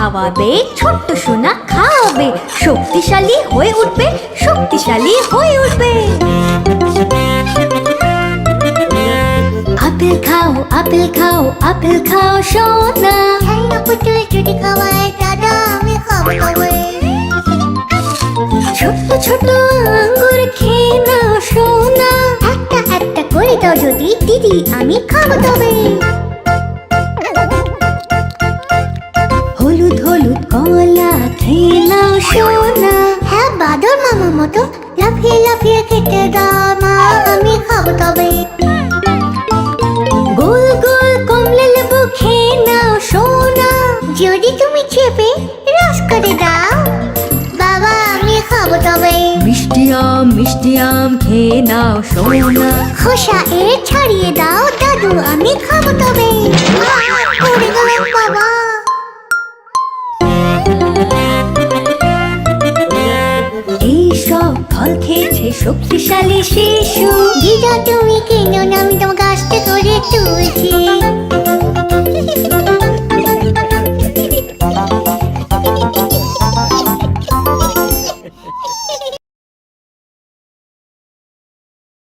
খাওয়াবে, ছোট্ট সোনা খাওয়াবে, শক্তিশালী হয়ে উঠবে, শক্তিশালী হয়ে উঠবে। আপেল খাও, আপেল খাও, আপেল খাও সোনা। খেলনা পুতুল যদি খাওয়ায় দাদা আমি খাবো তবে। ছোট্ট ছোট আঙ্গুর খেয়ে নাও সোনা। একটা একটা করে দাও যদি দিদি আমি খাবো তবে। হলুদ হলুদ কলা খেয়ে নাও সোনা। হ্যাঁ বাদর মামা মতো লাফিয়ে লাফিয়ে খেতে দাও মা আমি খাবো তবে। গোল গোল কমলা লেবু খেয়ে নাও সোনা। যদি তুমি চেপে রস করে দাও বাবা আমি খাবো তবে। মিষ্টি আম খেয়ে নাও সোনা। খোসা ছাড়িয়ে দাও দাদু আমি খাবো তবে। পড়ে গেলাম বাবা। এই সব ফল খেয়েছে শক্তিশালী শিশু। দিদা তুমি কেন না আমি তোমার কাছটা করে তুলছি।